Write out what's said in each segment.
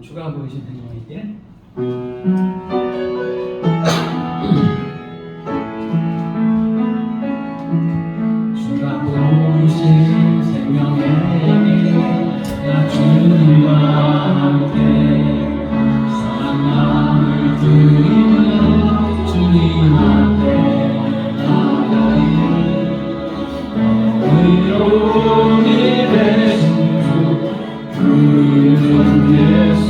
주가 보이신 행님에게 주가 보이신 생명에게 나 주님과 함께 선한 마음을 드리며 주님 앞에 나가리 의로움이 되신 주 그 이름 예수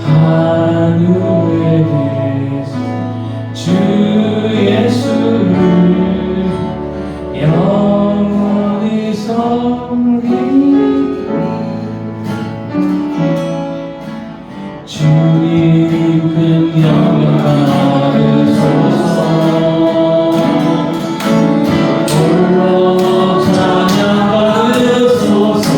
하늘에 계신 주 예수를 영원히 섬기리. 주님 큰 영광 받으소서. 홀로 찬양 받으소서.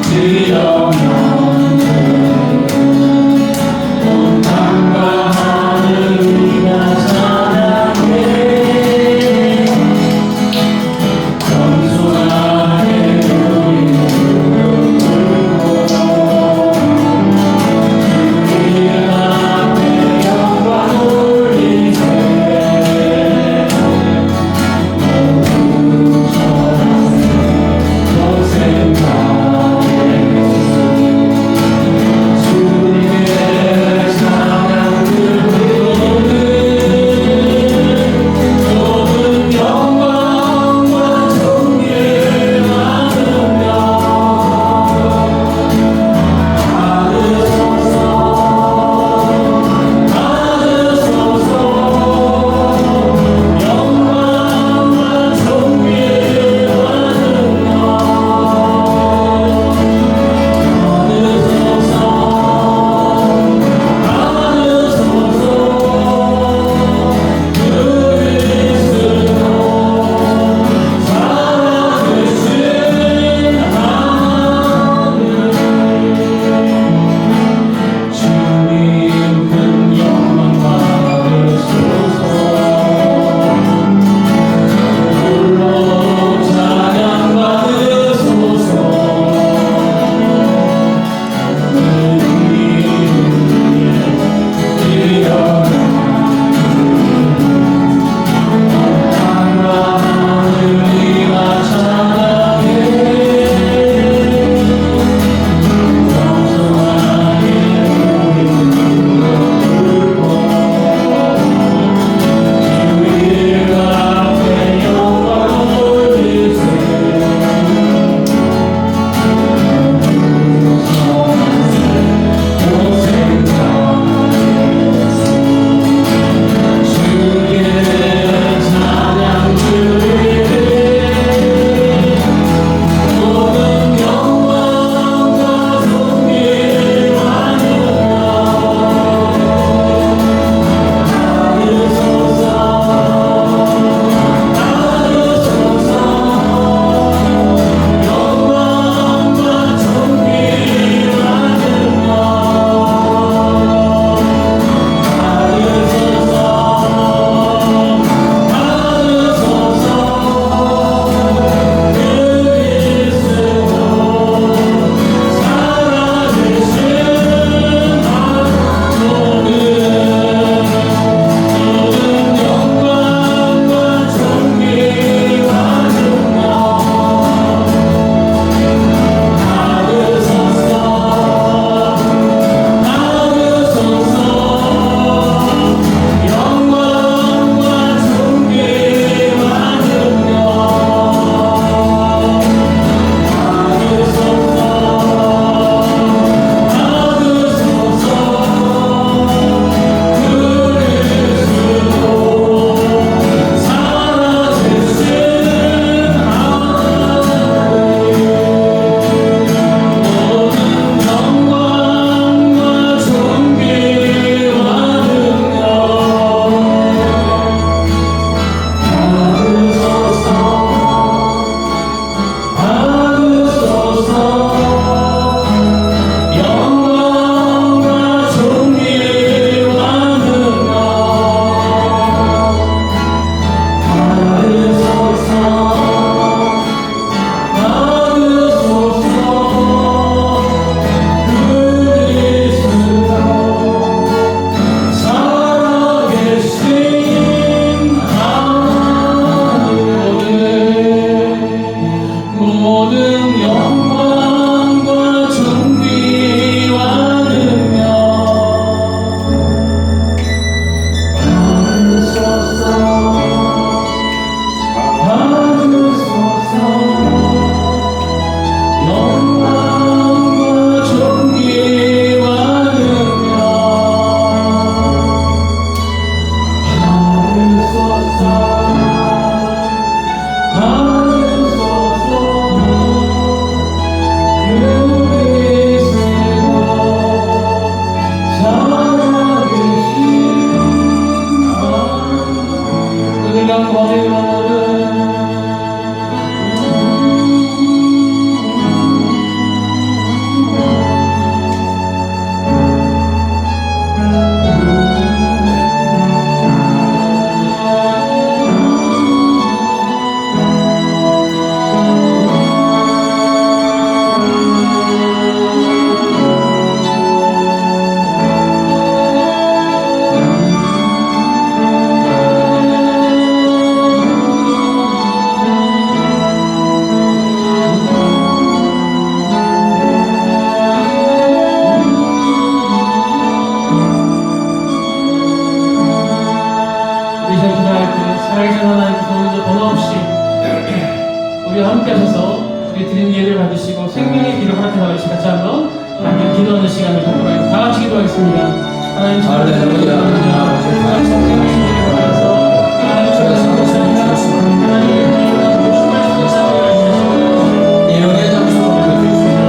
그 영광 온 땅과 하늘 위가 찬양해. 겸손하게 우리 무릎 꿇고 받으시고 생명의 기름 하나님 받으시고 같이 한번 하나님 기도하는 시간을 갖도록 하겠습니다. 다 같이 기도하겠습니다. 하나님 할렐루야. 하나님 생명의 기름을 받아서 하나님 이 은혜 장소를 주시고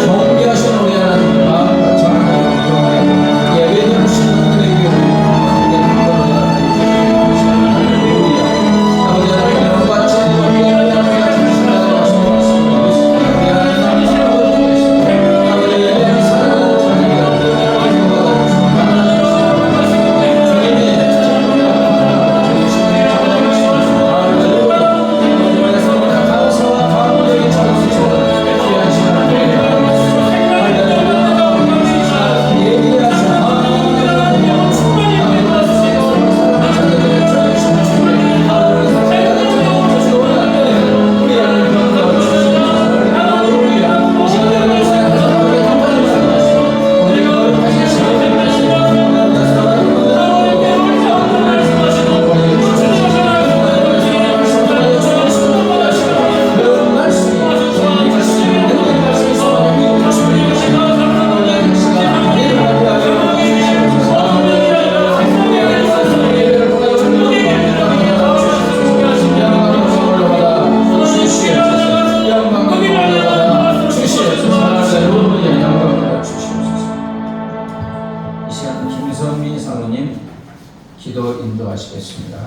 존귀하신 우리 하나님 마음과 정함을 예배를 주시는 우리에게 할렐루야. 아버지 하나님 영광과 진리와 영광을 주시라고 하셨습니다. 우리 하나님 아버지 예배를 사랑하는 자녀가 김선미 사모님 기도 인도하시겠습니다.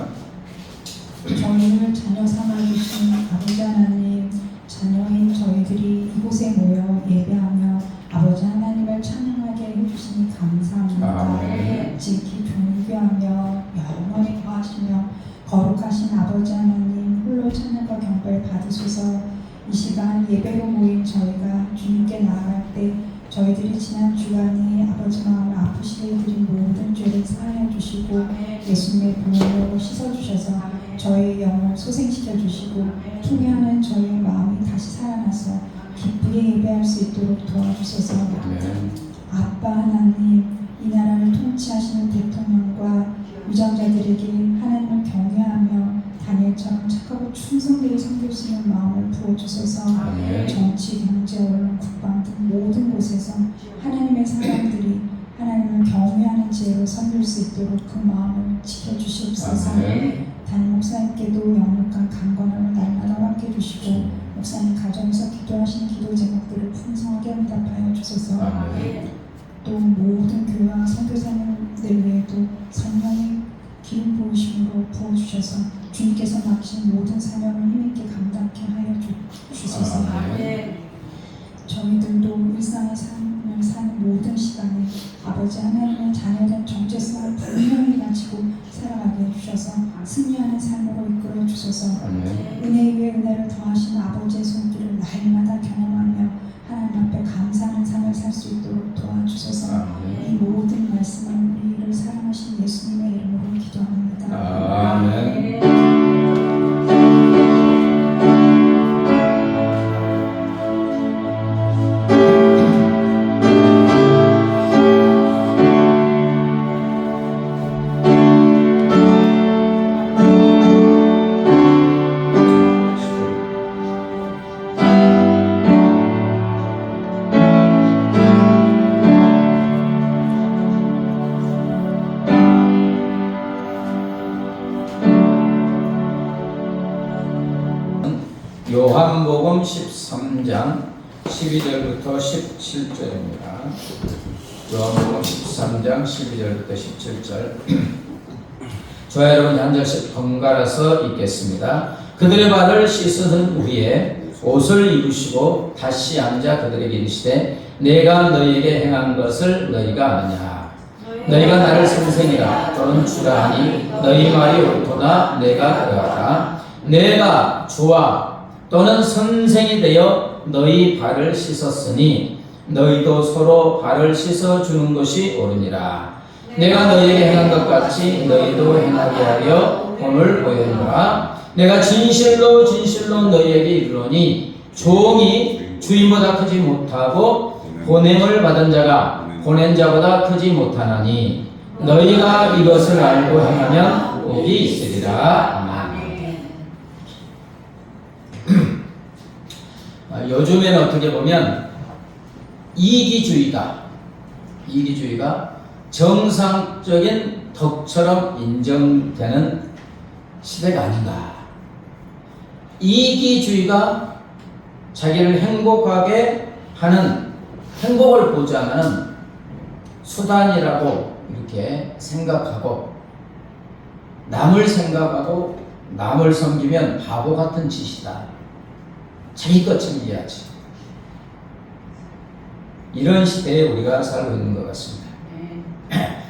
저희를 자녀 삼아주신 아버지 하나님, 자녀인 저희들이 이곳에 모여 예배하며 아버지 하나님을 찬양하게 해주시니 감사합니다. 아멘. 지키 존귀하며 영원히 거하시며 거룩하신 아버지 하나님, 홀로 찬양과 경배를 받으소서. 이 시간 예배로 모인 저희가 주님께 나아갈 때 저희들이 지난 주간에 아버지 마음을 아프시게 해드린 모든 죄를 사하여 주시고 예수님의 보혈로 씻어주셔서 저희의 영을 소생시켜 주시고 투명하는 저희의 마음이 다시 살아나서 기쁘게 예배할 수 있도록 도와주소서. 아멘. 아빠 하나님, 이 나라를 통치하시는 대통령과 위정자들에게 하나님을 경외하며 다니엘처럼 착하고 충성되게 섬길 수 있는 마음을 부어주소서. 아멘. 정치, 경제, 언론, 국방 등 모든 곳에서 하나님의 사람들이 하나님을 경외하는 지혜로 섬길 수 있도록 그 마음을 지켜주시옵소서. 아멘. 담임 목사님께도 영육간 강건함을 날마다 함께 주시고 목사님 가정에서 기도하신 기도 제목들을 풍성하게 응답하여 주소서. 아멘. 또 모든 교회와 선교사님들 외에도 성령의 기름 부으심으로 부어주셔서 주님께서 맡기신 모든 사명을 힘있게 감당케 하여 주소서. 아멘. 저희들도 일상의 삶을 사는 모든 시간에 아버지 하나님의 자녀된 정체성을 분명히 가지고 살아가게 해주셔서 승리하는 삶으로 이끌어 주소서. 아멘. 은혜 위에 은혜를 더하신 아버지의 손길을 날마다 경험하며 하나님 앞에 감사하는 삶을 살 수 있도록 도와주소서. 아멘. 이 모든 말씀은 우리를 사랑하신 예수님의 이름으로 기도합니다. 아멘. 요한복음 13장 12절부터 17절입니다. 요한복음 13장 12절부터 17절. 저와 여러분 한 절씩 번갈아서 읽겠습니다. 그들의 발을 씻으신 후에 옷을 입으시고 다시 앉아 그들에게 이르시되 내가 너희에게 행한 것을 너희가 아느냐. 너희가 나를 선생이라 또는 주라 하니 너희 말이 옳도다. 내가 그러하다. 내가 주와 또는 선생이 되어 너희 발을 씻었으니 너희도 서로 발을 씻어주는 것이 옳으니라. 내가 너희에게 행한 것 같이 너희도 행하게 하려 오늘 보였노라. 내가 진실로 진실로 너희에게 이르노니 종이 주인보다 크지 못하고 보냄을 받은 자가 보낸 자보다 크지 못하나니 너희가 이것을 알고 행하면 복이 있으리라. 아멘. 요즘에는 어떻게 보면 이기주의가 정상적인 덕처럼 인정되는 시대가 아닌가. 이기주의가 자기를 행복하게 하는, 행복을 보장하는 수단이라고 이렇게 생각하고, 남을 생각하고 남을 섬기면 바보 같은 짓이다. 자기 것 챙겨야지. 이런 시대에 우리가 살고 있는 것 같습니다.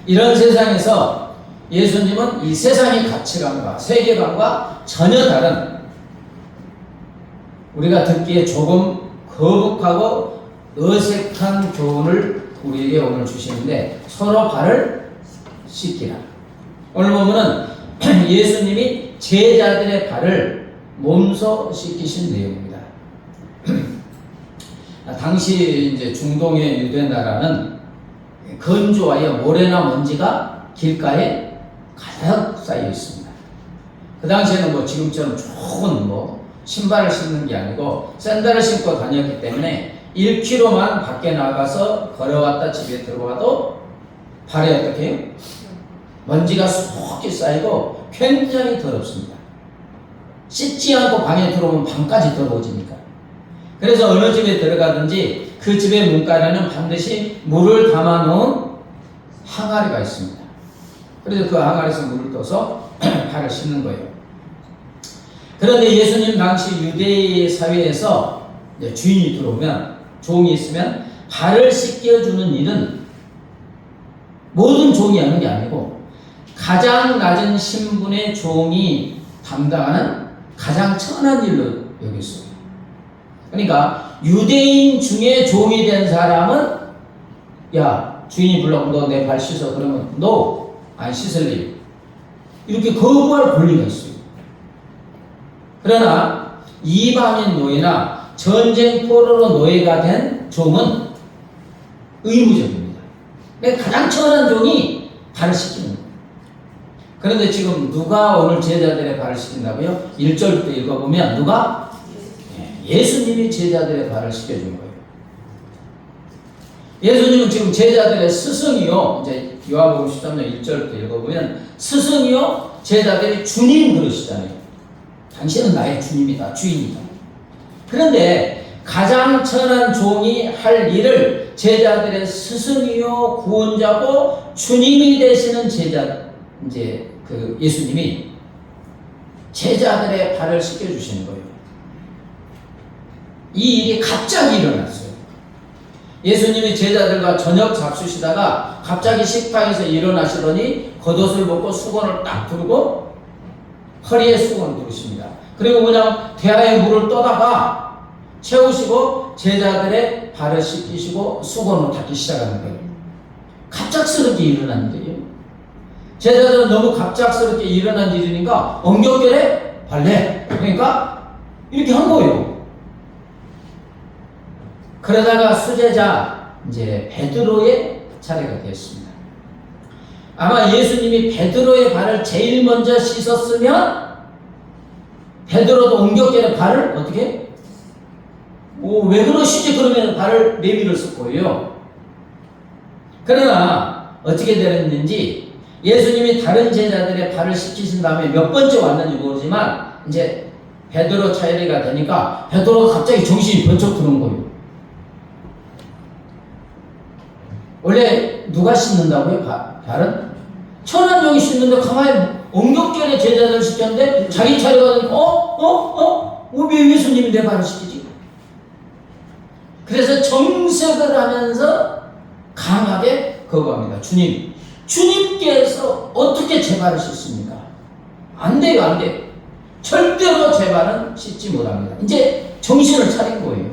이런 세상에서 예수님은 이 세상의 가치관과 세계관과 전혀 다른, 우리가 듣기에 조금 거북하고 어색한 교훈을 우리에게 오늘 주시는데, 서로 발을 씻기라. 오늘 보면은 예수님이 제자들의 발을 몸소 씻기신 내용입니다. 당시 이제 중동의 유대 나라는 건조하여 모래나 먼지가 길가에 가득 쌓여 있습니다. 그 당시에는 뭐 지금처럼 좋은 신발을 신는 게 아니고 샌들을 신고 다녔기 때문에 1km만 밖에 나가서 걸어왔다 집에 들어와도 발에 어떻게 해요? 먼지가 수북히 쌓이고 굉장히 더럽습니다. 씻지 않고 방에 들어오면 방까지 더러워지니까. 그래서 어느 집에 들어가든지 그 집의 문간에는 반드시 물을 담아놓은 항아리가 있습니다. 그래서 그 항아리에서 물을 떠서 발을 씻는 거예요. 그런데 예수님 당시 유대 사회에서 주인이 들어오면, 종이 있으면 발을 씻겨주는 일은 모든 종이 하는 게 아니고 가장 낮은 신분의 종이 담당하는 가장 천한 일로 여겼어요. 그러니까 유대인 중에 종이 된 사람은, 야, 주인이 불러면 너 내 발 씻어. 그러면 너 안 씻을래. 이렇게 거부할 권리가 있어요. 그러나 이방인 노예나 전쟁 포로로 노예가 된 종은 의무적입니다. 그러니까 가장 천한 종이 발을 씻기는 거예요. 그런데 지금 누가 오늘 제자들의 발을 씻긴다고요? 1절부터 읽어보면 누가? 예수님이 제자들의 발을 씻겨준 거예요. 예수님은 지금 제자들의 스승이요, 이제 요한복음 13장 1절부터 읽어보면 스승이요, 제자들이 주님 그러시잖아요. 당신은 나의 주님이다, 주인이다. 그런데 가장 천한 종이 할 일을 제자들의 스승이요, 구원자고 주님이 되시는 제자, 이제 그 예수님이 제자들의 발을 씻겨주시는 거예요. 이 일이 갑자기 일어났어요. 예수님이 제자들과 저녁 잡수시다가 갑자기 식탁에서 일어나시더니 겉옷을 벗고 수건을 딱 두르고 허리에 수건을 두르십니다. 그리고 그냥 대야에 물을 떠다가 채우시고 제자들의 발을 씻기시고 수건으로 닦기 시작하는 거예요. 갑작스럽게 일어난 일이에요. 제자들은 너무 갑작스럽게 일어난 일이니까 엉겹결에 발래. 그러니까 이렇게 한 거예요. 그러다가 수제자 이제 베드로의 차례가 되었습니다. 아마 예수님이 베드로의 발을 제일 먼저 씻었으면 베드로도 엉겹결에 발을 어떻게? 왜 그러시지? 그러면 발을 내밀었을 거예요. 그러나 어떻게 되었는지 예수님이 다른 제자들의 발을 씻기신 다음에 몇 번째 왔는지 모르지만 이제 베드로 차례가 되니까 베드로가 갑자기 정신이 번쩍 드는 거예요. 원래 누가 씻는다고요? 발은? 천한 종이 씻는데 가만히 엉겹결에 제자들 씻겼는데 자기 차례가 되니까 왜 예수님이 내 발을 씻기지? 그래서 정색을 하면서 강하게 거부합니다. 주님께서 어떻게 제 발을 씻습니까? 안 돼요, 안 돼요. 절대로 제 발은 씻지 못합니다. 이제 정신을 차린 거예요.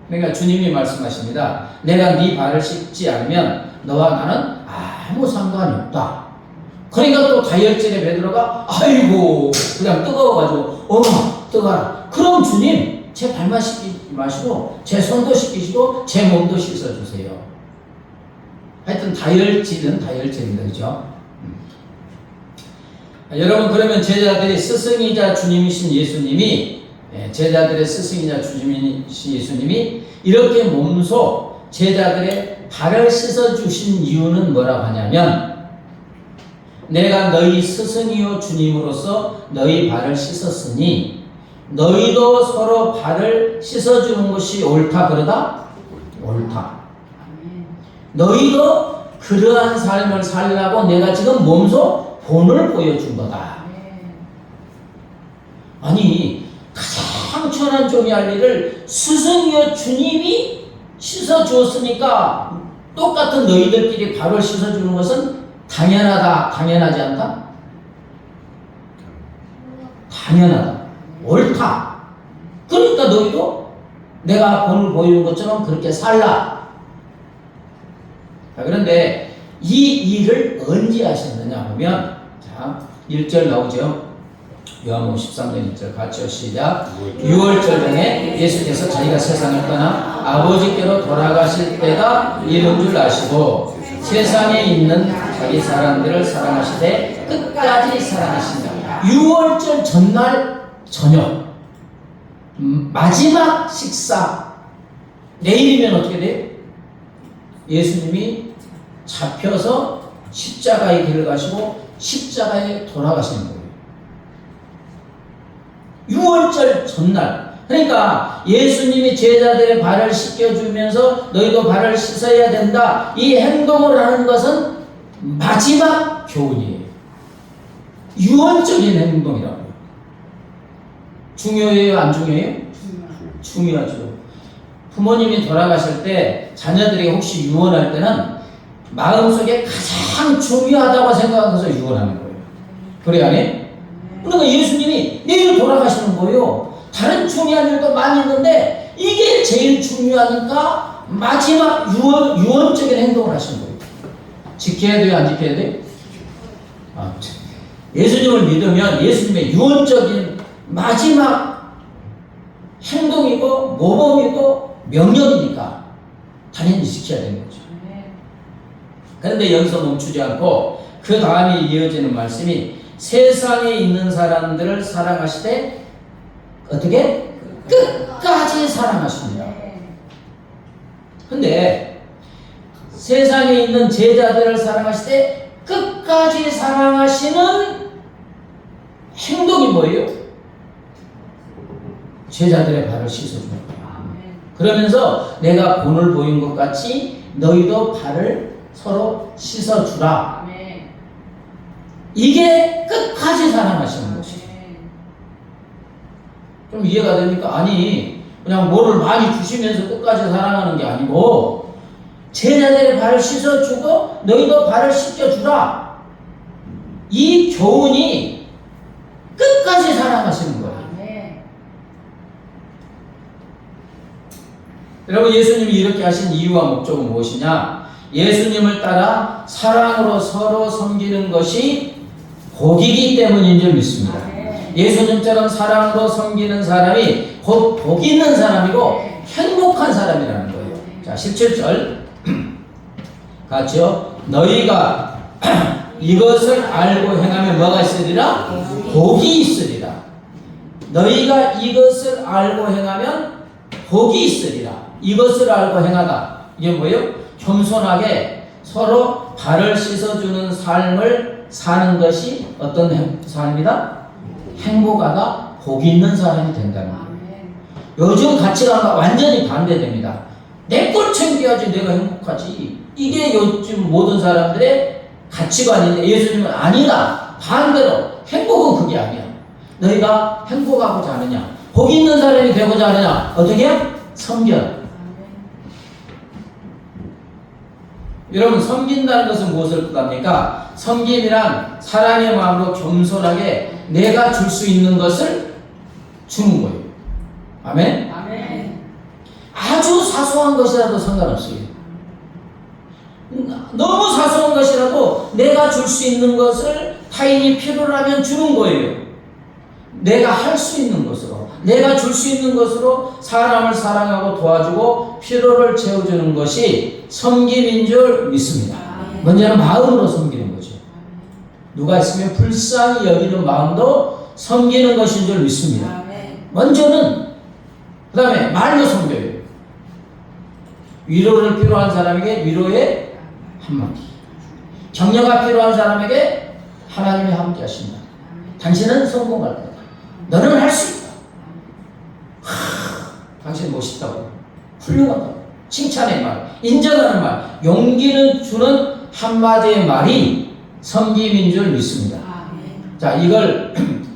그러니까 주님이 말씀하십니다. 내가 네 발을 씻지 않으면 너와 나는 아무 상관이 없다. 그러니까 또 다혈질의 베드로가 아이고 그냥 뜨거워가지고 어머 뜨거워라. 그럼 주님 제 발만 씻기지 마시고 제 손도 씻기시고 제 몸도 씻어주세요. 하여튼 다혈질은 다혈질입니다. 그죠? 여러분 그러면 제자들이 스승이자 주님이신 예수님이 제자들의 스승이자 주님이신 예수님이 이렇게 몸소 제자들의 발을 씻어주신 이유는 뭐라고 하냐면, 내가 너희 스승이요 주님으로서 너희 발을 씻었으니 너희도 서로 발을 씻어주는 것이 옳다. 그러다? 옳다. 너희도 그러한 삶을 살라고 내가 지금 몸소 본을 보여준 거다. 아니, 가장 천한 종이 할 일을 스승이여 주님이 씻어주었으니까 똑같은 너희들끼리 발을 씻어주는 것은 당연하다, 당연하지 않다? 당연하다, 옳다. 그러니까 너희도 내가 본을 보이는 것처럼 그렇게 살라. 자, 그런데 이 일을 언제 하셨느냐 보면, 자, 1절 나오죠. 요한복음 13장 1절 같이요. 시작. 6월절 전에 예수께서 자기가 세상을 떠나 아버지께로 돌아가실 때가 이른 줄 아시고 세상에 있는 자기 사람들을 사랑하시되 끝까지 사랑하신다. 6월절 전날 저녁 마지막 식사, 내일이면 어떻게 돼요? 예수님이 잡혀서 십자가의 길을 가시고 십자가에 돌아가시는 거예요. 6월절 전날. 그러니까 예수님이 제자들의 발을 씻겨주면서 너희도 발을 씻어야 된다, 이 행동을 하는 것은 마지막 교훈이에요. 유언적인 행동이라고요. 중요해요, 안 중요해요? 중요하죠. 부모님이 돌아가실 때 자녀들이 혹시 유언할 때는 마음속에 가장 중요하다고 생각해서 유언하는 거예요. 그래야 해? 그러니까 예수님이 내일 돌아가시는 거예요. 다른 중요한 일도 많이 있는데 이게 제일 중요하니까 마지막 유언적인 행동을 하신 거예요. 지켜야 돼요, 안 지켜야 돼요? 예수님을 믿으면 예수님의 유언적인 마지막 행동이고 모범이고 명령이니까 당연히 지켜야 되는 거죠. 그런데 여기서 멈추지 않고 그 다음에 이어지는 말씀이 세상에 있는 사람들을 사랑하시되 어떻게? 끝까지 사랑하십니다. 근데 세상에 있는 제자들을 사랑하시되 끝까지 사랑하시는 행동이 뭐예요? 제자들의 발을 씻어주는 거예요. 그러면서 내가 본을 보인 것 같이 너희도 발을 서로 씻어주라. 이게 끝까지 사랑하시는 것이에요. 좀 이해가 됩니까? 아니, 그냥 뭐를 많이 주시면서 끝까지 사랑하는 게 아니고 제자들의 발을 씻어주고 너희도 발을 씻겨주라. 이 교훈이 끝까지 사랑하시는 거예요. 여러분, 예수님이 이렇게 하신 이유와 목적은 무엇이냐? 예수님을 따라 사랑으로 서로 섬기는 것이 복이기 때문인 줄 믿습니다. 예수님처럼 사랑으로 섬기는 사람이 곧 복 있는 사람이고 행복한 사람이라는 거예요. 자, 17절 같이요. 너희가 이것을 알고 행하면 뭐가 있으리라? 복이 있으리라. 너희가 이것을 알고 행하면 복이 있으리라. 이것을 알고 행하다. 이게 뭐예요? 겸손하게 서로 발을 씻어주는 삶을 사는 것이 어떤 삶이다? 행복하다, 복 있는 사람이 된다는 거예요. 요즘 가치관과 완전히 반대됩니다. 내 걸 챙겨야지 내가 행복하지. 이게 요즘 모든 사람들의 가치관인데 예수님은 아니다. 반대로 행복은 그게 아니야. 너희가 행복하고자 하느냐, 복 있는 사람이 되고자 하느냐, 어떻게 해? 섬겨. 여러분, 섬긴다는 것은 무엇을 뜻합니까? 섬김이란 사랑의 마음으로 겸손하게 내가 줄 수 있는 것을 주는 거예요. 아멘? 아멘. 아주 사소한 것이라도 상관없어요. 너무 사소한 것이라도 내가 줄 수 있는 것을 타인이 필요로 하면 주는 거예요. 내가 할 수 있는 것으로, 내가 줄 수 있는 것으로 사람을 사랑하고 도와주고 필요를 채워주는 것이 섬김인 줄 믿습니다. 먼저는 마음으로 섬기는 거죠. 누가 있으면 불쌍히 여기는 마음도 섬기는 것인 줄 믿습니다. 먼저는 그 다음에 말로 섬겨요. 위로를 필요한 사람에게 위로의 한마디, 격려가 필요한 사람에게 하나님의 함께하신다. 당신은 성공할 거다. 너는 할 수 있다. 당신 멋있다고, 훌륭하다고, 칭찬의 말, 인정하는 말, 용기는 주는 한마디의 말이 섬김인 줄 믿습니다. 자, 이걸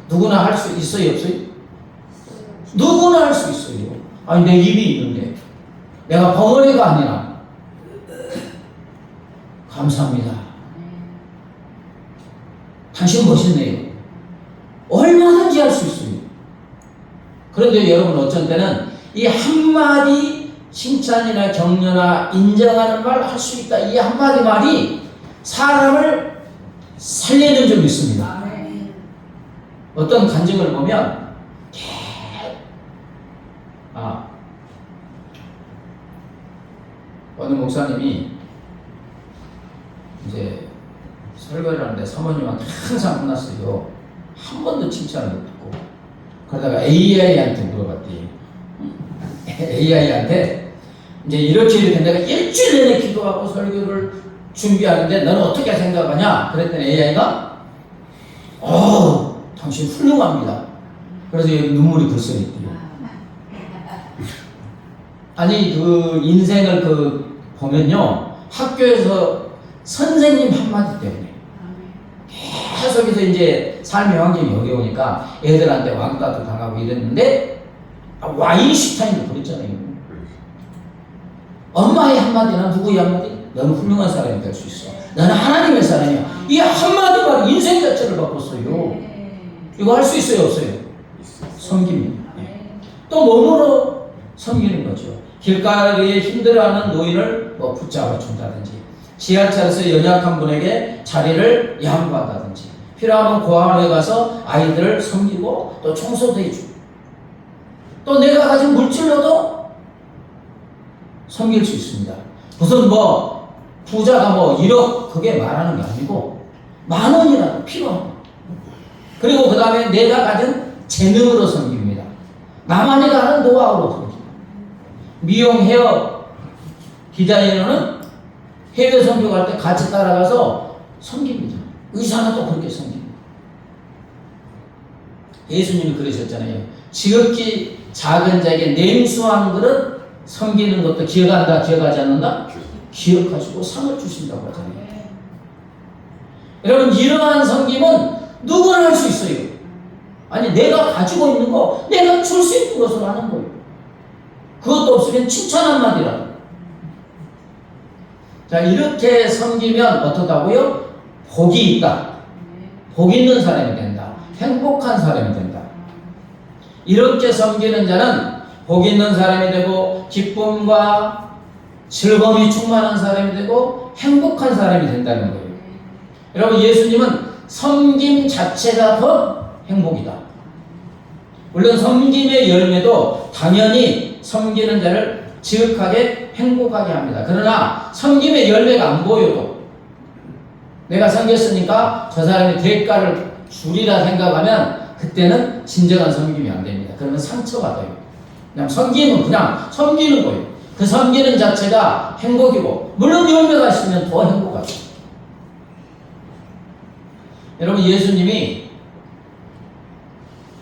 누구나 할 수 있어요, 없어요? 누구나 할 수 있어요. 아니, 내 입이 있는데 내가 벙어리가 아니라. 감사합니다. 당신 멋있네요. 얼마든지 할 수 있어요. 그런데 여러분, 어쩐 때는 이 한마디 칭찬이나 격려나 인정하는 말 할 수 있다, 이 한마디 말이 사람을 살리는 줄 믿습니다. 어떤 간증을 보면 어느 목사님이 이제 설교를 하는데 사모님한테 항상 혼났어요. 한 번도 칭찬을 못 듣고. 그러다가 AI한테 물어봤대요. AI한테 이제 이렇게 내가 일주일 내내 기도하고 설교를 준비하는데 너는 어떻게 생각하냐? 그랬더니 AI가 당신 훌륭합니다. 그래서 여기 눈물이 글썽 있대요. 아니, 그 인생을 보면요, 학교에서 선생님 한마디 때문에 계속해서 이제 삶의 환경이 어려우니까 애들한테 왕따도 당하고 이랬는데, 와인슈타인도 그랬잖아요. 엄마의 한마디나 누구의 한마디? 너는 훌륭한 사람이 될 수 있어. 너는 하나님의 사람이야. 이 한마디만 인생 자체를 바꿨어요. 이거 할 수 있어요, 없어요? 섬깁니다. 또 몸으로 섬기는 거죠. 길가에 힘들어하는 노인을 붙잡아 준다든지, 지하철에서 연약한 분에게 자리를 양보한다든지, 필요하면 고아원에 가서 아이들을 섬기고 또 청소도 해주고, 또 내가 가진 물질로도 섬길 수 있습니다. 무슨 부자가 1억 그게 말하는 게 아니고 10,000원이라도 필요합니다. 그리고 그 다음에 내가 가진 재능으로 섬깁니다. 나만이 가는 노하우로 섬깁니다. 미용 헤어 디자이너는 해외 선교 갈 때 같이 따라가서 섬깁니다. 의사는 또 그렇게 섬깁니다. 예수님이 그러셨잖아요. 지극히 작은 자에게 냉수 한 그릇 섬기는 것도 기억한다, 기억하지 않는다? 기억하시고 상을 주신다고 하잖아요. 여러분, 이러한 섬김은 누구나 할 수 있어요. 아니, 내가 가지고 있는 거 내가 줄 수 있는 것으로 하는 거예요. 그것도 없으면 칭찬 한마디라도. 자, 이렇게 섬기면 어떻다고요? 복이 있다. 복 있는 사람이 된다. 행복한 사람이 된다. 이렇게 섬기는 자는 복 있는 사람이 되고 기쁨과 즐거움이 충만한 사람이 되고 행복한 사람이 된다는 거예요. 여러분, 예수님은 섬김 자체가 더 행복이다. 물론 섬김의 열매도 당연히 섬기는 자를 지극하게 행복하게 합니다. 그러나 섬김의 열매가 안 보여도 내가 섬겼으니까 저 사람이 대가를 주리라 생각하면 그때는 진정한 섬김이 안 됩니다. 그러면 상처받아요. 그냥 섬김은 그냥 섬기는 거예요. 그 섬기는 자체가 행복이고, 물론 열매가 있으면 더 행복하죠. 여러분, 예수님이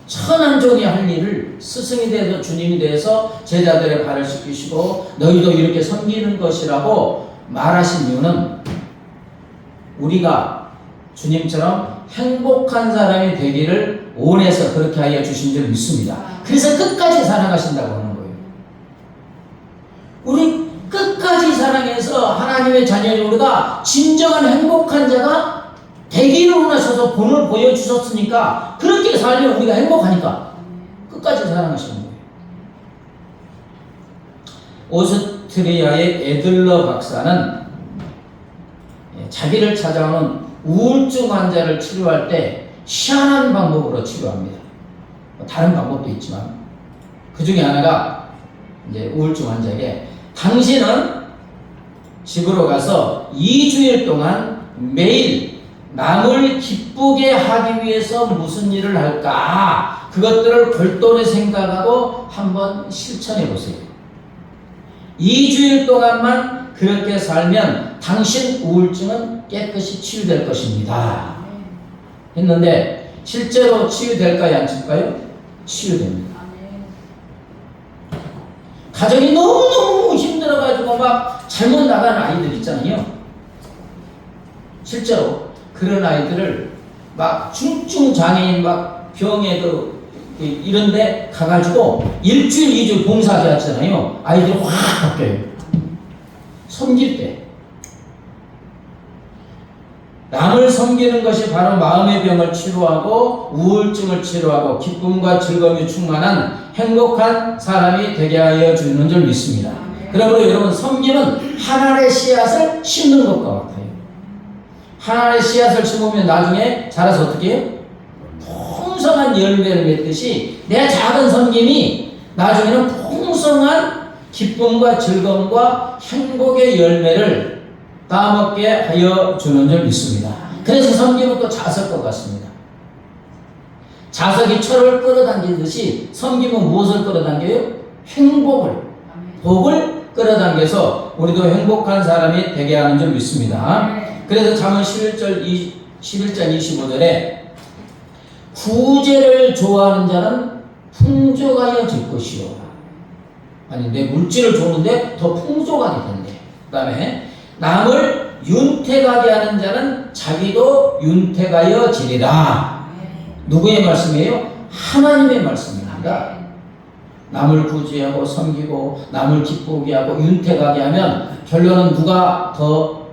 천한 종이 할 일을 스승이 되어서 주님이 되어서 제자들의 발을 씻기시고 너희도 이렇게 섬기는 것이라고 말하신 이유는 우리가 주님처럼 행복한 사람이 되기를 원해서 그렇게 하여 주신 줄 믿습니다. 그래서 끝까지 사랑하신다고 하는 거예요. 우리 끝까지 사랑해서 하나님의 자녀인 우리가 진정한 행복한 자가 되기를 원하셔서 본을 보여주셨으니까 그렇게 살면 우리가 행복하니까 끝까지 사랑하시는 거예요. 오스트리아의 에들러 박사는 자기를 찾아오는 우울증 환자를 치료할 때 희한한 방법으로 치료합니다. 다른 방법도 있지만 그 중에 하나가 이제 우울증 환자에게 당신은 집으로 가서 2주일 동안 매일 남을 기쁘게 하기 위해서 무슨 일을 할까? 그것들을 별도로 생각하고 한번 실천해 보세요. 2주일 동안만 그렇게 살면 당신 우울증은 깨끗이 치유될 것입니다. 했는데 실제로 치유될까요? 안 치유될까요? 치유됩니다. 가정이 너무너무 힘들어가지고 막 잘못 나가는 아이들 있잖아요. 실제로 그런 아이들을 막 중증 장애인 막 병에도 이런데 가가지고 일주일, 2주 봉사하게 하잖아요. 아이들이 확 바뀌어요. 섬길 때. 남을 섬기는 것이 바로 마음의 병을 치료하고 우울증을 치료하고 기쁨과 즐거움이 충만한 행복한 사람이 되게 하여 주는 줄 믿습니다. 그러므로 여러분, 섬김은 하나의 씨앗을 심는 것과 같아요. 하나의 씨앗을 심으면 나중에 자라서 어떻게 해요? 풍성한 열매를 맺듯이 내 작은 섬김이 나중에는 풍성한 기쁨과 즐거움과 행복의 열매를 따먹게 하여 주는 줄 믿습니다. 그래서 섬김은 또 자석과 같습니다. 자석이 철을 끌어당기듯이 섬김은 무엇을 끌어당겨요? 행복을, 복을 끌어당겨서 우리도 행복한 사람이 되게 하는 줄 믿습니다. 그래서 잠언 11장 25절에 구제를 좋아하는 자는 풍족하여질 것이요. 아니, 내 물질을 줬는데 더 풍족하게 된대. 그 다음에 남을 윤택하게 하는 자는 자기도 윤택하여지리라. 누구의 말씀이에요? 하나님의 말씀입니다. 남을 구제하고 섬기고 남을 기쁘게 하고 윤택하게 하면 결론은 누가 더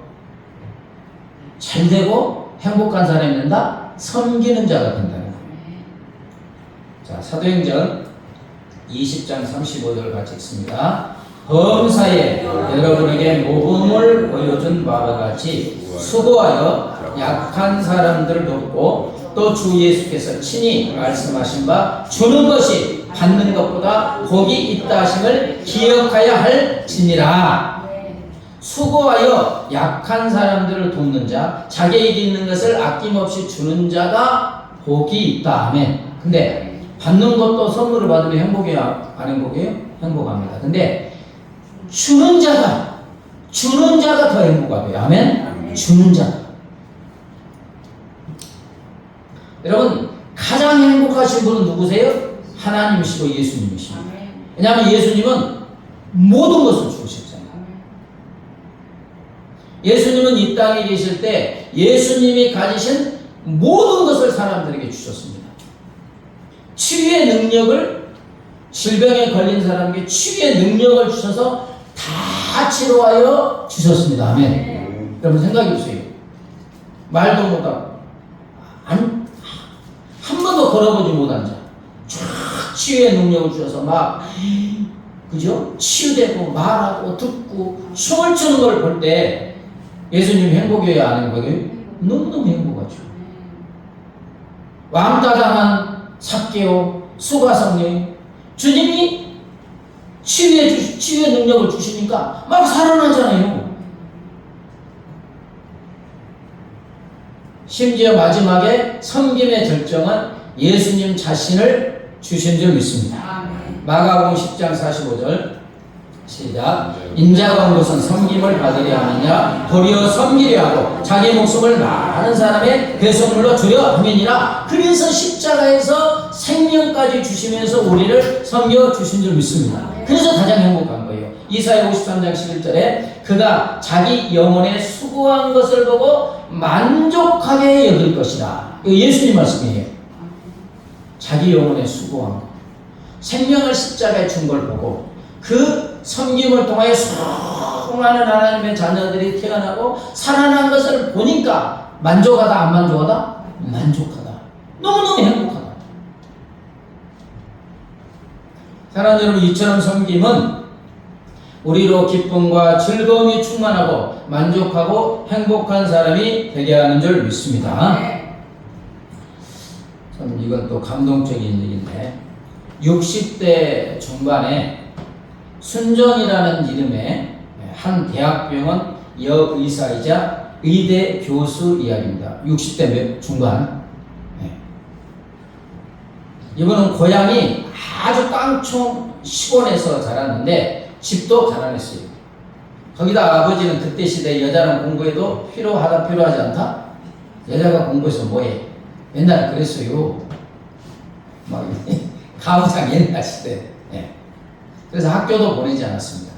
잘되고 행복한 사람이 된다? 섬기는 자가 된다는 거예요. 자, 사도행전 20장 35절 같이 읽습니다. 범사에 여러분에게 모범을 보여준 바와 같이 수고하여 약한 사람들을 돕고 또 주 예수께서 친히 말씀하신 바 주는 것이 받는 것보다 복이 있다 하심을 기억하여 할지니라. 수고하여 약한 사람들을 돕는 자, 자기에게 있는 것을 아낌없이 주는 자가 복이 있다. 아멘. 근데 받는 것도 선물을 받으면 행복해요? 안 행복해요? 행복합니다. 근데 주는 자가 더 행복하고요. 아멘? 주는 자. 여러분, 가장 행복하신 분은 누구세요? 하나님이시고 예수님이십니다. 왜냐하면 예수님은 모든 것을 주셨잖아요. 예수님은 이 땅에 계실 때 예수님이 가지신 모든 것을 사람들에게 주셨습니다. 치유의 능력을, 질병에 걸린 사람에게 치유의 능력을 주셔서 다 치료하여 주셨습니다. 아멘. 여러분 생각해 보세요. 말도 못하고 한 번도 걸어보지 못한 자, 쫙 치유의 능력을 주셔서 막 그죠? 치유되고 말하고 듣고 춤을 추는 걸 볼 때 예수님이 행복해요, 안 행복해요? 너무너무 행복하죠. 왕따 당한 삭개오, 수가성녀, 주님이 치유의 능력을 주시니까 막 살아나잖아요. 심지어 마지막에 섬김의 절정은 예수님 자신을 주신 줄 믿습니다. 마가복음 10장 45절 시작. 인자가 온 것은 섬김을 받으려 하느냐 도리어 섬기려 하고 자기 목숨을 많은 사람의 배송물로 주려 함이니라. 그래서 십자가에서 생명까지 주시면서 우리를 섬겨 주신 줄 믿습니다. 그래서 가장 행복한 거예요. 이사야 53장 11절에 그가 자기 영혼에 수고한 것을 보고 만족하게 여길 것이다. 이거 예수님 말씀이에요. 자기 영혼에 수고한 것, 생명을 십자가에 준 걸 보고 그 섬김을 통하여 수많은 하나님의 자녀들이 태어나고 살아난 것을 보니까 만족하다 안 만족하다? 만족하다. 너무너무 행복하다. 사랑하는 여러분, 이처럼 섬김은 우리로 기쁨과 즐거움이 충만하고 만족하고 행복한 사람이 되게 하는 줄 믿습니다. 참 이건 또 감동적인 얘기인데 60대 중반에 순정이라는 이름의 한 대학병원 여의사이자 의대 교수 이야기입니다. 60대 중반. 이분은 고향이 아주 깡총 시골에서 자랐는데 집도 가난했어요. 거기다 아버지는 그때 시대에 여자는 공부해도 필요하다 필요하지 않다? 여자가 공부해서 뭐해? 옛날에 그랬어요. 막 가부장 옛날 시대. 예. 그래서 학교도 보내지 않았습니다.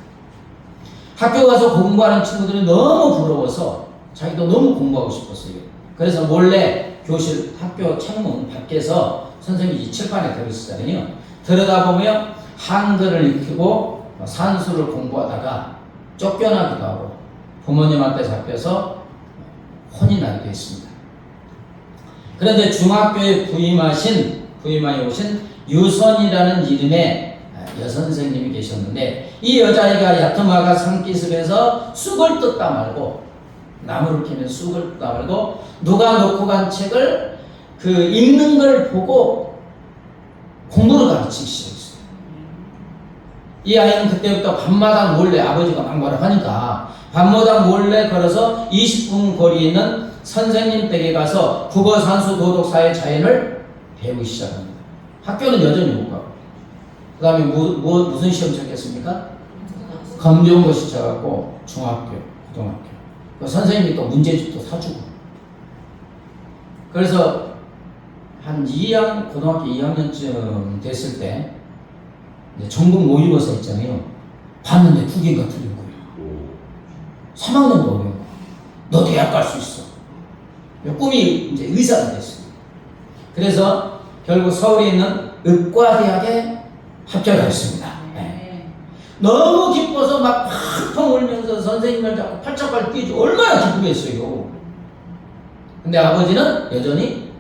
학교 가서 공부하는 친구들이 너무 부러워서 자기도 너무 공부하고 싶었어요. 그래서 몰래 교실 학교 창문 밖에서 선생님이 칠판에 들어있었잖아요. 들여다보면 한글을 익히고 산수를 공부하다가 쫓겨나기도 하고 부모님한테 잡혀서 혼이 나기도 했습니다. 그런데 중학교에 부임하여 오신 유선이라는 이름의 여선생님이 계셨는데 이 여자아이가 야트마가 산기슭에서 쑥을 뜯다 말고 나무를 캐면 쑥을 뜯다 말고 누가 놓고 간 책을 그 읽는 걸 보고 공부를 가르치기 시작했어요. 이 아이는 그때부터 밤마다 몰래 아버지가 막 뭐라 하니까 밤마다 몰래 걸어서 20분 거리에 있는 선생님 댁에 가서 국어, 산수, 도덕, 사회, 자연을 배우기 시작합니다. 학교는 여전히 못 가고 그 다음에 무슨 시험 쳤겠습니까? 검정고시 쳐갖고 중학교, 고등학교 그 선생님이 또 문제집도 사주고 그래서 한 고등학교 2학년쯤 됐을 때 전국 모의고사 있잖아요. 봤는데 2개가 틀린 거예요. 3학년도 어려운 거야. 너 대학 갈 수 있어. 꿈이 이제 의사가 됐어요. 그래서 결국 서울에 있는 의과대학에 합격했습니다. 네. 너무 기뻐서 막 펑펑 울면서 선생님을 잡고 팔짝팔 뛰죠. 얼마나 기쁘겠어요. 근데 아버지는 여전히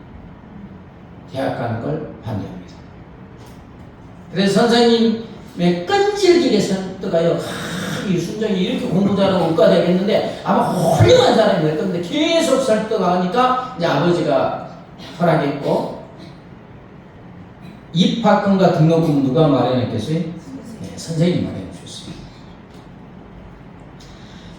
대학 가는 걸 반대합니다. 그래서 선생님의 끈질기게 설득하여 이 순정이 이렇게 공부 잘하고 의과대학 했는데 아마 훌륭한 사람이 될 건데 계속 설득하니까 이제 아버지가 허락했고 입학금과 등록금 누가 마련했겠어요? 네, 선생님이 마련해 주셨습니다.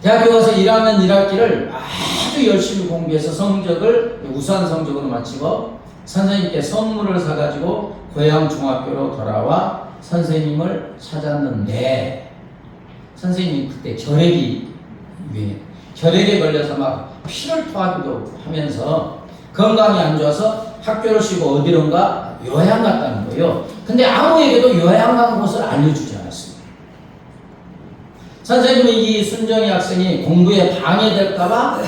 대학교 가서 1학년 1학기를 아주 열심히 공부해서 성적을 우수한 성적으로 마치고 선생님께 선물을 사가지고 고향 중학교로 돌아와 선생님을 찾았는데 선생님이 그때 결핵에 걸려서 막 피를 토하기도 하면서 건강이 안 좋아서 학교를 쉬고 어디론가 요양 갔다는 거예요. 근데 아무에게도 요양 간 곳을 알려주지 않았습니다. 선생님은 이 순정이 학생이 공부에 방해될까봐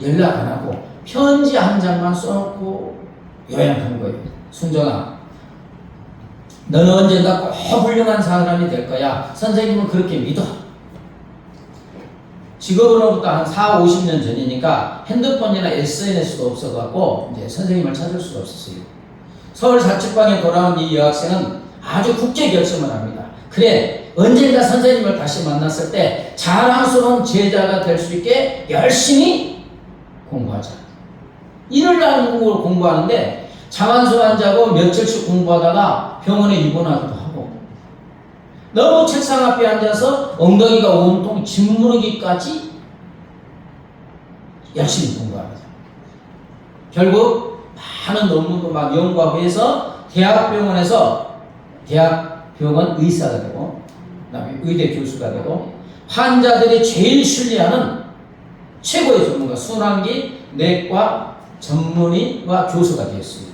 연락 안 하고 편지 한 장만 써놓고 요양 간 거예요. 순정아, 너는 언젠가 꼭 훌륭한 사람이 될 거야. 선생님은 그렇게 믿어. 지금으로부터 한 40-50년 전이니까 핸드폰이나 SNS도 없어갖고 이제 선생님을 찾을 수가 없었어요. 서울 자취방에 돌아온 이 여학생은 아주 굳게 결심을 합니다. 그래, 언젠가 선생님을 다시 만났을 때 자랑스러운 제자가 될 수 있게 열심히 공부하자. 일을 하는 걸 공부하는데 자만수 안 자고 며칠씩 공부하다가 병원에 입원하기도 하고 너무 책상 앞에 앉아서 엉덩이가 온통 짓무르기까지 열심히 공부합니다. 결국 많은 논문도 막 연구하고 해서 대학병원 의사가 되고 그다음에 의대 교수가 되고 환자들이 제일 신뢰하는 최고의 전문가 순환기 내과 전문의와 교수가 되었습니다.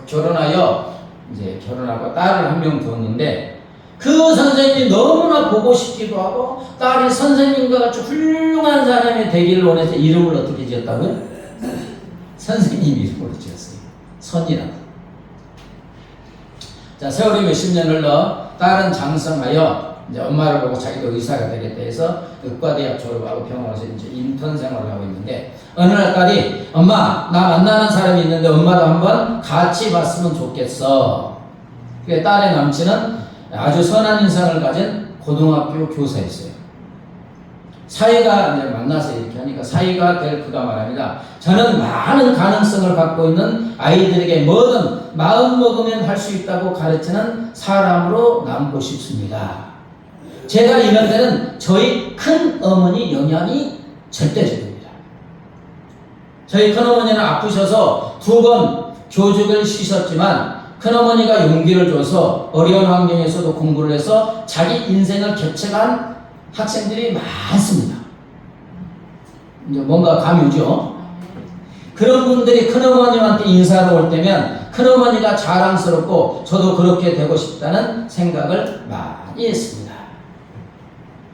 결혼하고 딸을 한 명 두었는데 그 선생님이 너무나 보고 싶기도 하고 딸이 선생님과 같이 훌륭한 사람이 되기를 원해서 이름을 어떻게 지었다고요? 선생님 이름으로 지었어요. 선이라고. 자, 세월이 몇십 년 흘러 딸은 장성하여 이제 엄마를 보고 자기도 의사가 되겠다 해서 의과대학 졸업하고 병원에서 이제 인턴 생활을 하고 있는데 어느 날 딸이 엄마 나 만나는 사람이 있는데 엄마도 한번 같이 봤으면 좋겠어. 그게 딸의 남친은 아주 선한 인상을 가진 고등학교 교사였어요. 사이가 이제 만나서 이렇게 하니까 사이가 될 그가 말합니다. 저는 많은 가능성을 갖고 있는 아이들에게 뭐든 마음 먹으면 할 수 있다고 가르치는 사람으로 남고 싶습니다. 제가 이런 데는 저희 큰 어머니 영향이 절대적입니다. 저희 큰 어머니는 아프셔서 2번 교죽을 쉬셨지만 큰어머니가 용기를 줘서 어려운 환경에서도 공부를 해서 자기 인생을 개척한 학생들이 많습니다. 이제 뭔가 감이 오죠? 그런 분들이 큰어머님한테 인사하러 올 때면 큰어머니가 자랑스럽고 저도 그렇게 되고 싶다는 생각을 많이 했습니다.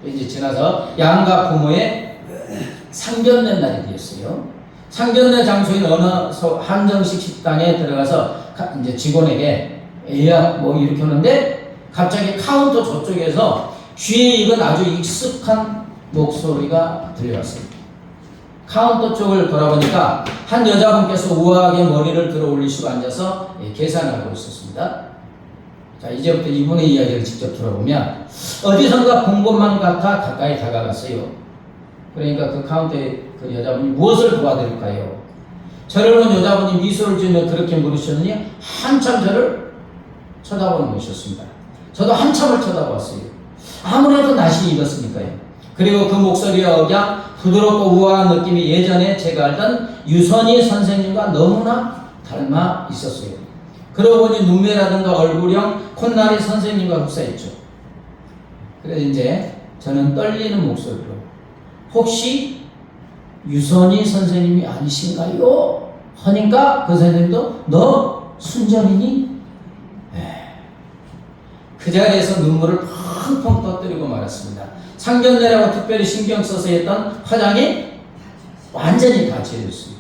이제 지나서 양가 부모의 상견례 날이 되었어요. 상견례 장소인 어느 한정식 식당에 들어가서 이제 직원에게 예약 뭐 이렇게 하는데 갑자기 카운터 저쪽에서 귀에 익은 아주 익숙한 목소리가 들려왔습니다. 카운터 쪽을 돌아보니까 한 여자분께서 우아하게 머리를 들어 올리시고 앉아서 계산을 하고 있었습니다. 자, 이제부터 이분의 이야기를 직접 들어보면 어디선가 본 것만 같아 가까이 다가갔어요. 그러니까 그 카운터에 그 여자분이 무엇을 도와드릴까요? 저를 본 여자분이 미소를 지으며 그렇게 물으셨더니 한참 저를 쳐다보는 것이었습니다. 저도 한참을 쳐다봤어요. 아무래도 낯이 익었으니까요. 그리고 그 목소리에 억양 부드럽고 우아한 느낌이 예전에 제가 알던 유선희 선생님과 너무나 닮아 있었어요. 그러고 보니 눈매라든가 얼굴형 콧날이 선생님과 흡사했죠. 그래서 이제 저는 떨리는 목소리로 혹시 유선희 선생님이 아니신가요? 하니까 그 선생님도 너 순정이니? 그 자리에서 눈물을 펑펑 터뜨리고 말았습니다. 상견례라고 특별히 신경 써서 했던 화장이 완전히 다 지워졌어요.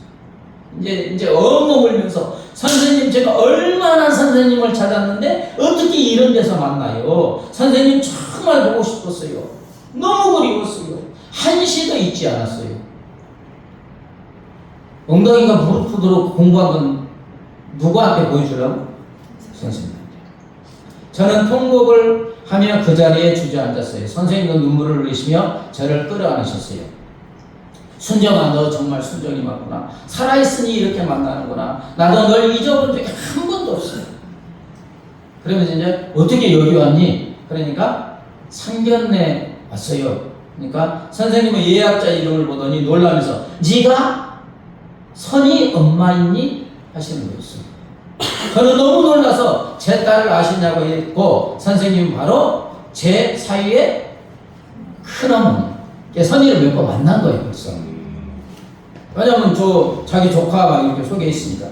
이제 엉엉 울면서 선생님 제가 얼마나 선생님을 찾았는데 어떻게 이런 데서 만나요? 선생님 정말 보고 싶었어요. 너무 그리웠어요. 한시도 잊지 않았어요. 엉덩이가 무릎 푸도록 공부한 건 누구한테 보여주려고? 선생님한테. 저는 통곡을 하며 그 자리에 주저앉았어요. 선생님도 눈물을 흘리시며 저를 끌어안으셨어요. 순정아, 너 정말 순정이 맞구나. 살아있으니 이렇게 만나는구나. 나도 널 잊어본 적이 한 번도 없어요. 그러면서 이제 어떻게 여기 왔니? 그러니까 상견례 왔어요. 그러니까 선생님은 예약자 이름을 보더니 놀라면서 네가 선희 엄마이니? 하시는 거였어요. 저는 너무 놀라서 제 딸을 아시냐고 했고 선생님은 바로 제 사위의 큰어머니 선희를 몇 번 만난 거예요. 벌써. 왜냐하면 자기 조카가 이렇게 소개했으니까.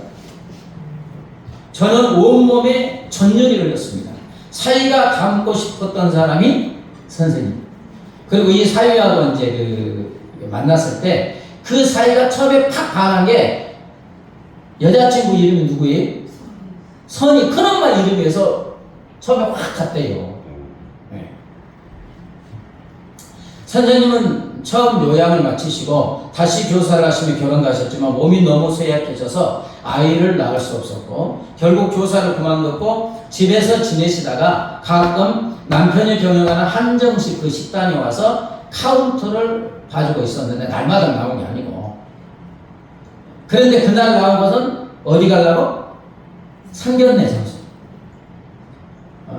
저는 온몸에 전율이 흘렀습니다. 사위가 닮고 싶었던 사람이 선생님. 그리고 이 사위하고 이제 만났을 때 그 사위가 처음에 팍 반한 게 여자친구 이름이 누구예요? 선희 큰엄마 이름에서 처음에 확 갔대요. 네. 선생님은 처음 요양을 마치시고 다시 교사를 하시며 결혼도 하셨지만 몸이 너무 쇠약해져서 아이를 낳을 수 없었고 결국 교사를 그만뒀고 집에서 지내시다가 가끔 남편이 경영하는 한정식 그 식당에 와서 카운터를 봐주고 있었는데 날마다 나온 게 아니고 그런데 그날 나온 것은 어디 가려고? 상견례 장소.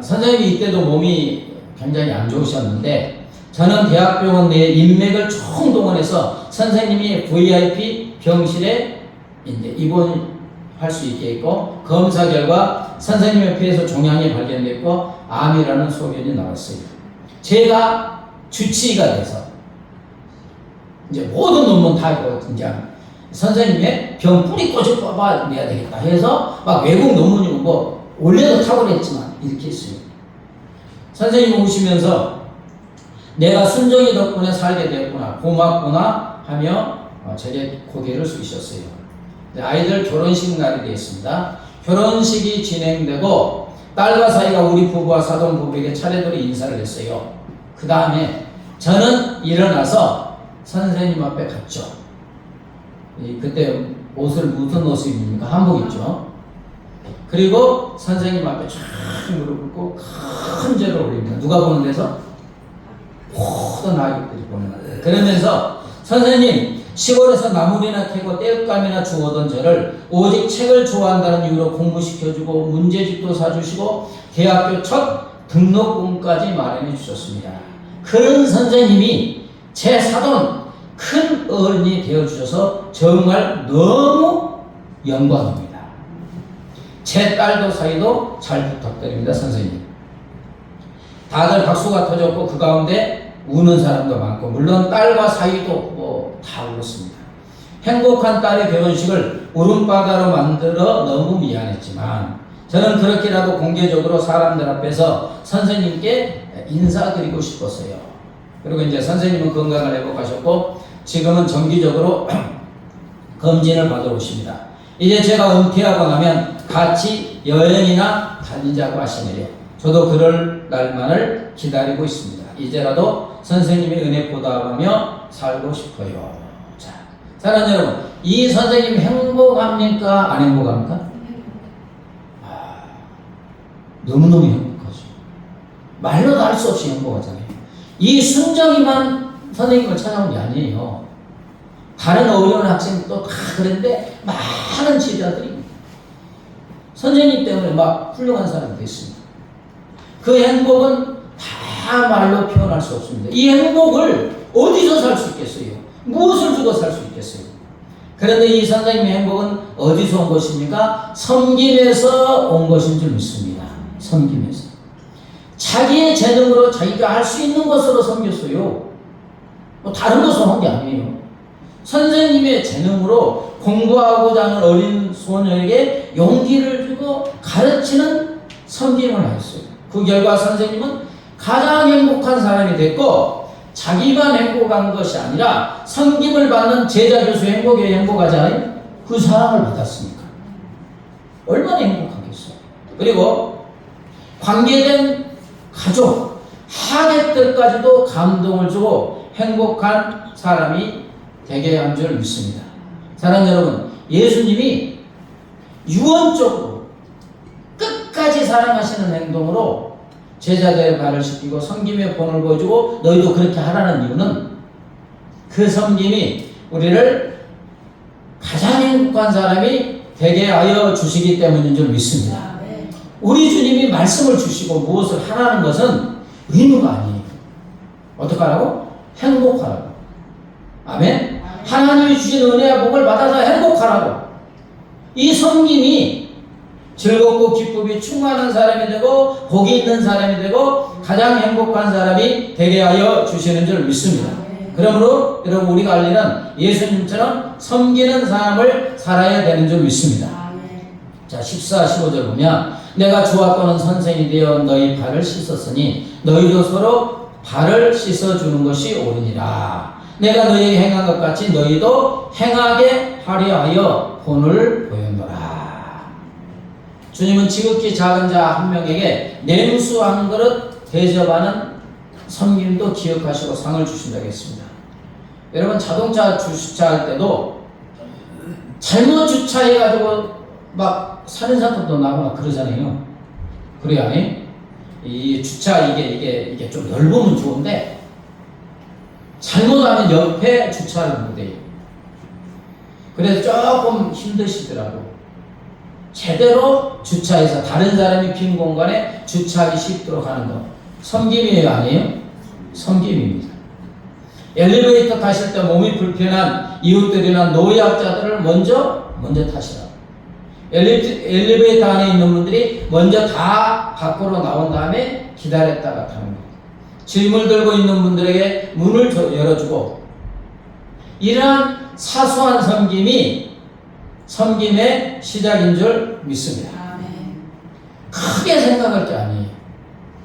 선생님이 이때도 몸이 굉장히 안 좋으셨는데 저는 대학병원 내 인맥을 총동원해서 선생님이 VIP 병실에 이제 입원할 수 있게 했고 검사 결과 선생님의 피에서 종양이 발견됐고 암이라는 소견이 나왔어요. 제가 주치의가 돼서 이제 모든 논문 다 이거 이제 선생님의 병 뿌리 꼬집 뽑아내야 되겠다 해서 막 외국 논문이 오고 원래도 탁월했지만 이렇게 했어요. 선생님 오시면서 내가 순정이 덕분에 살게 되었구나 고맙구나 하며 제게 고개를 숙이셨어요. 아이들 결혼식 날이 되었습니다. 결혼식이 진행되고 딸과 사이가 우리 부부와 사돈 부부에게 차례대로 인사를 했어요. 그 다음에 저는 일어나서 선생님 앞에 갔죠. 그때 옷을 무슨 옷을 입습니까? 한복 입죠. 그리고 선생님 앞에 쫙 무릎 꿇고 큰 절을 올립니다. 누가 보는 데서? 모든 아이들이 보는 거예요. 그러면서 선생님 시골에서 나물이나 캐고 땔감이나 주워던 저를 오직 책을 좋아한다는 이유로 공부시켜주고 문제집도 사주시고 대학교 첫 등록금까지 마련해 주셨습니다. 그런 선생님이 제 사돈 큰 어른이 되어주셔서 정말 너무 영광입니다. 제 딸도 사이도 잘 부탁드립니다, 선생님. 다들 박수가 터졌고 그 가운데 우는 사람도 많고 물론 딸과 사이도 뭐 다 울었습니다. 행복한 딸의 결혼식을 울음바다로 만들어 너무 미안했지만 저는 그렇게라도 공개적으로 사람들 앞에서 선생님께 인사드리고 싶었어요. 그리고 이제 선생님은 건강을 회복하셨고 지금은 정기적으로 검진을 받으러 오십니다. 이제 제가 은퇴하고 나면 같이 여행이나 다니자고 하시네요. 저도 그럴 날만을 기다리고 있습니다. 이제라도 선생님의 은혜 보답하며 살고 싶어요. 자, 사랑하는 여러분, 이 선생님 행복합니까? 안 행복합니까? 너무너무 행복하죠. 말로도 할 수 없이 행복하잖아요. 이 순정이만 선생님을 찾아온 게 아니에요. 다른 어려운 학생도 다 그런데 많은 제자들이 선생님 때문에 막 훌륭한 사람이 됐습니다. 그 행복은 다 말로 표현할 수 없습니다. 이 행복을 어디서 살 수 있겠어요? 무엇을 주고 살 수 있겠어요? 그런데 이 선생님의 행복은 어디서 온 것입니까? 섬김에서 온 것인 줄 믿습니다. 섬김에서. 자기의 재능으로 자기가 할 수 있는 것으로 섬겼어요. 뭐 다른 것으로 한 게 아니에요. 선생님의 재능으로 공부하고자 하는 어린 소녀에게 용기를 주고 가르치는 섬김을 하였어요. 그 결과 선생님은 가장 행복한 사람이 됐고 자기만 행복한 것이 아니라 섬김을 받는 제자 교수 행복에 행복하지 않아요? 그 사랑을 받았으니까 얼마나 행복하겠어요. 그리고 관계된 가족, 하객들까지도 감동을 주고 행복한 사람이 되게 한 줄 믿습니다. 사랑하는 여러분, 예수님이 유언적으로 끝까지 사랑하시는 행동으로 제자들의 발을 씻기고 섬김의 본을 보여주고 너희도 그렇게 하라는 이유는 그 섬김이 우리를 가장 행복한 사람이 되게 하여 주시기 때문인 줄 믿습니다. 우리 주님이 말씀을 주시고 무엇을 하라는 것은 의무가 아니에요. 어떻게 하라고? 행복하라고. 아멘? 하나님이 주신 은혜와 복을 받아서 행복하라고. 이 섬김이 즐겁고 기쁨이 충만한 사람이 되고 복이 있는 사람이 되고 가장 행복한 사람이 되게 하여 주시는 줄 믿습니다. 그러므로 여러분 우리가 할 일은 예수님처럼 섬기는 삶을 살아야 되는 줄 믿습니다. 자, 14, 15절 보면 내가 주와 또는 선생이 되어 너희 발을 씻었으니 너희도 서로 발을 씻어주는 것이 옳으니라. 내가 너희에게 행한 것 같이 너희도 행하게 하려 하여 본을 보였노라. 주님은 지극히 작은 자 한 명에게 냉수 한 그릇 대접하는 섬김도 기억하시고 상을 주신다고 했습니다. 여러분 자동차 주차할 때도 잘못 주차해가지고 막 살인사건도 나고 막 그러잖아요. 그래야 이 주차 이게 좀 넓으면 좋은데 잘못하면 옆에 주차를 못해요. 그래서 조금 힘드시더라고. 제대로 주차해서 다른 사람이 빈 공간에 주차하기 쉽도록 하는 것. 섬김이에요, 아니에요? 섬김입니다. 엘리베이터 타실 때 몸이 불편한 이웃들이나 노약자들을 먼저 타시라고. 엘리베이터 안에 있는 분들이 먼저 다 밖으로 나온 다음에 기다렸다가 타는 거예요. 짐을 들고 있는 분들에게 문을 열어주고 이러한 사소한 섬김이 섬김의 시작인 줄 믿습니다. 크게 생각할 게 아니에요.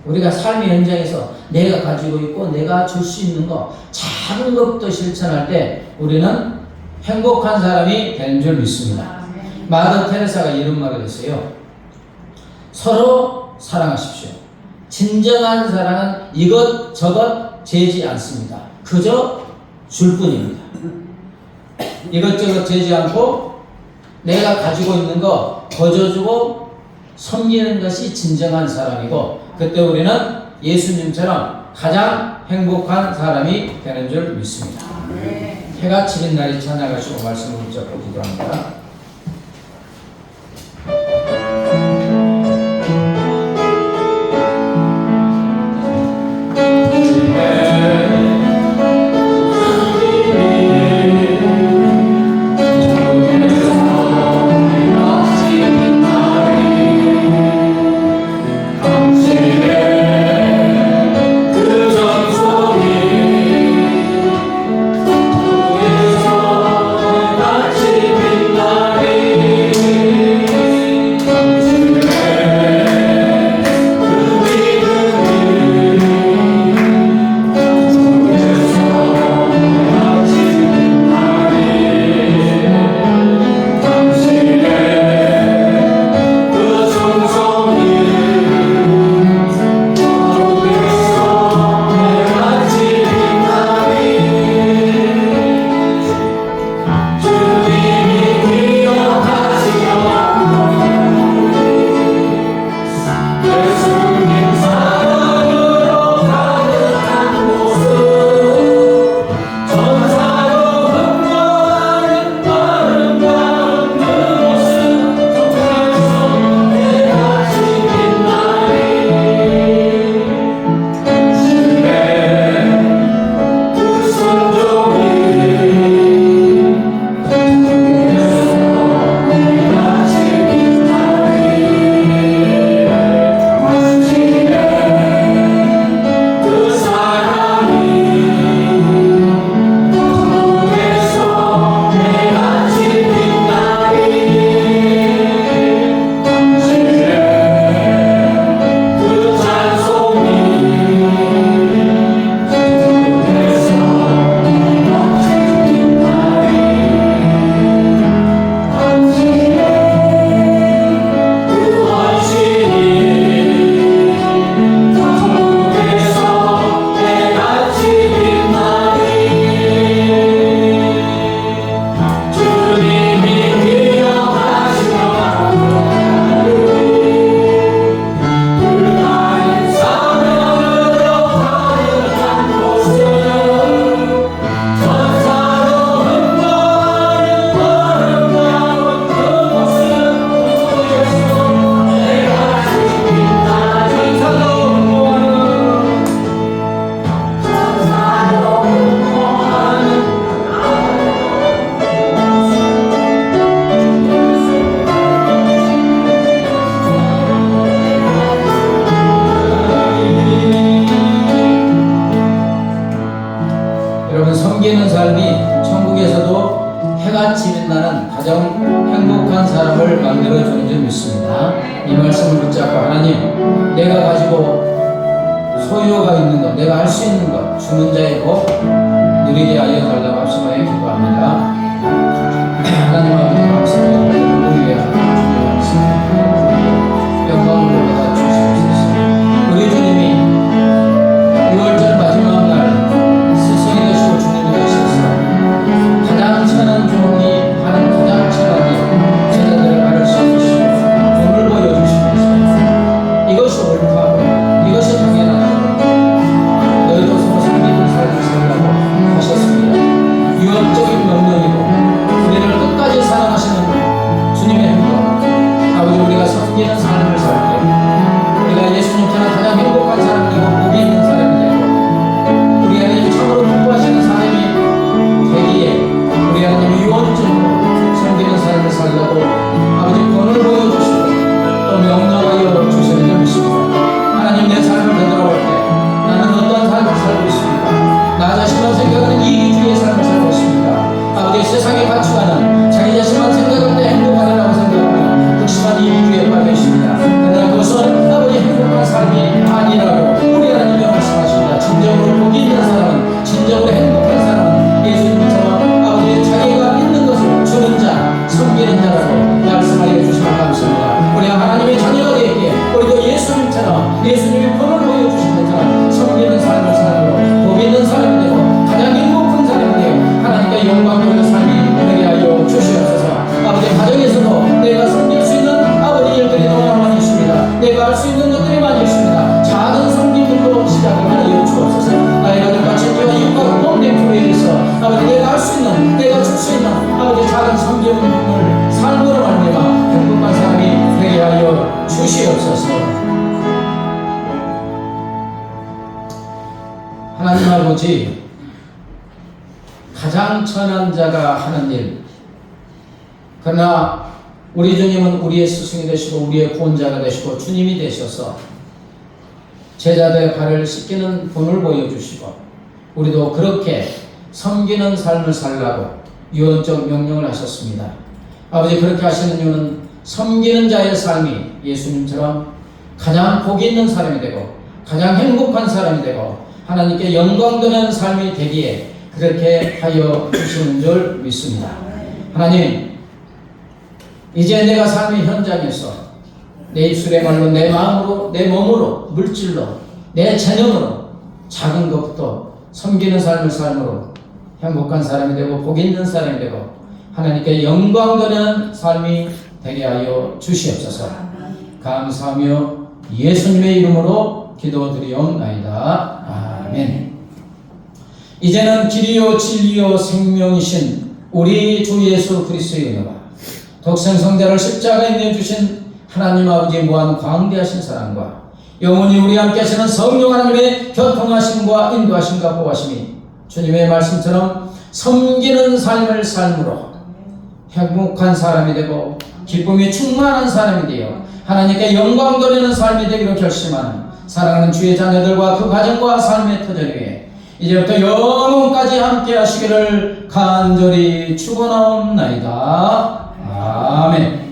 우리가 삶의 현장에서 내가 가지고 있고 내가 줄 수 있는 거 작은 것부터 실천할 때 우리는 행복한 사람이 되는 줄 믿습니다. 마더 테레사가 이런 말을 했어요. 서로 사랑하십시오. 진정한 사랑은 이것저것 재지 않습니다. 그저 줄 뿐입니다. 이것저것 재지 않고 내가 가지고 있는 거 거저주고 섬기는 것이 진정한 사람이고 그때 우리는 예수님처럼 가장 행복한 사람이 되는 줄 믿습니다. 해가 지는 날이 찾아가시고 말씀을 붙잡고 기도합니다. 섬기는 삶이 천국에서도 해가 지는 날은 가장 행복한 사람을 만들어주는 줄 믿습니다. 이 말씀을 붙잡고 하나님, 내가 가지고 소유가 있는 것, 내가 할 수 있는 것, 주는 자의 복 누리게 하여 달라고 합심하여 기도합니다. 하나님 아버지 감사합니다. 우리 위해 영광을 받아 주시옵소서. 우리 주님이 6월절 마지막 날 스승이 되시고 주님이 되셔서 가장 천한 종이 하는 가장 천한 일 제자들을 가르치시고 본을 보여주시면서 이것이 옳다고 이것이 당연하다고 너희도 서로 섬기는 삶을 살라고 하셨습니다. 유업적인 명령이고 우리를 끝까지 사랑하시는 주님의 행동, 아버지 우리가 섬기는 삶을 살 때 우리가 예수님처럼 가장 행복한 사람이 되고 복이 있는 사람이 되고 우리 하나님 참으로 기뻐하시는 사람이 되기에 우리 하나님 유언적으로 섬기는 삶을 살라고 아버지 본을 보여주시고 또 명령하여 주시는 줄 믿습니다. 하나님, 내 삶을 되돌아볼 때 나는 어떠한 삶을 살고 있습니까? 나 자신만 생각하는 이기주의의 삶을 살고 있습니까? 아버지, 세상의 가치관은 자기 자신만 생각할 때 행복하리라고 생각하며 극심한 이기주의에 빠져 있습니다. 그러나 그것은 아버지 행복한 삶이 아니라고 우리 하나님이 말씀하십니다. 진정으로 복이 있는 사람은, 진정으로 행복한 사람은 예수님처럼 아버지 자기가 있는 것을 주는 자, 섬기는 자라고 말씀하여 주시면 감사합니다. 우리 하나님의 자녀가 되기에 우리도 예수님처럼 예수님의 본을 보여주신 것처럼 섬기는 삶을 살고 복 있는 사람이 되고 가장 행복한 사람이 되어 하나님께 영광 돌리는 삶이 되게 하여 주시옵소서. 아버지, 가정에서도 내가 섬길 수 있는 아버지 일들이 너무나 많이 있습니다. 내가 할 수 있는 것들이 많이 있습니다. 작은 섬김으로 시작을 하여 주옵소서. 나의 가족과 친지와 이웃과 공동체에 대해서 아버지 내가 할 수 있는, 내가 줄 수 있는 아버지 작은 섬김을 삶으로 말미암아 행복한 사람이 되게 하여 주시옵소서. 하나님 아버지, 가장 천한 자가 하는 일, 그러나 우리 주님은 우리의 스승이 되시고 우리의 구원자가 되시고 주님이 되셔서 제자들의 발을 씻기는 본을 보여주시고 우리도 그렇게 섬기는 삶을 살라고 유언적 명령을 하셨습니다. 아버지, 그렇게 하시는 이유는 섬기는 자의 삶이 예수님처럼 가장 복이 있는 사람이 되고 가장 행복한 사람이 되고 하나님께 영광 돌리는 삶이 되기에 그렇게 하여 주시는 줄 믿습니다. 하나님, 이제 내가 삶의 현장에서 내 입술의 말로, 내 마음으로, 내 몸으로, 물질로, 내 재능으로 작은 것부터 섬기는 삶을 삶으로 행복한 사람이 되고 복 있는 사람이 되고 하나님께 영광 돌리는 삶이 되게 하여 주시옵소서. 감사하며 예수님의 이름으로 기도드리옵나이다. 아멘. 이제는 길이요 진리요 생명이신 우리 주 예수 그리스도의 은혜와 독생성자를 십자가에 내주신 하나님 아버지의 무한 광대하신 사랑과 영원히 우리 함께 하시는 성령 하나님의 교통하심과 인도하심과 보호하심이 주님의 말씀처럼 섬기는 삶을 삶으로 행복한 사람이 되고 기쁨이 충만한 사람이 되어 하나님께 영광 돌리는 삶이 되기로 결심하는 사랑하는 주의 자녀들과 그 가정과 삶의 터전 위에 이제부터 영원까지 함께 하시기를 간절히 축원하옵나이다. 아멘.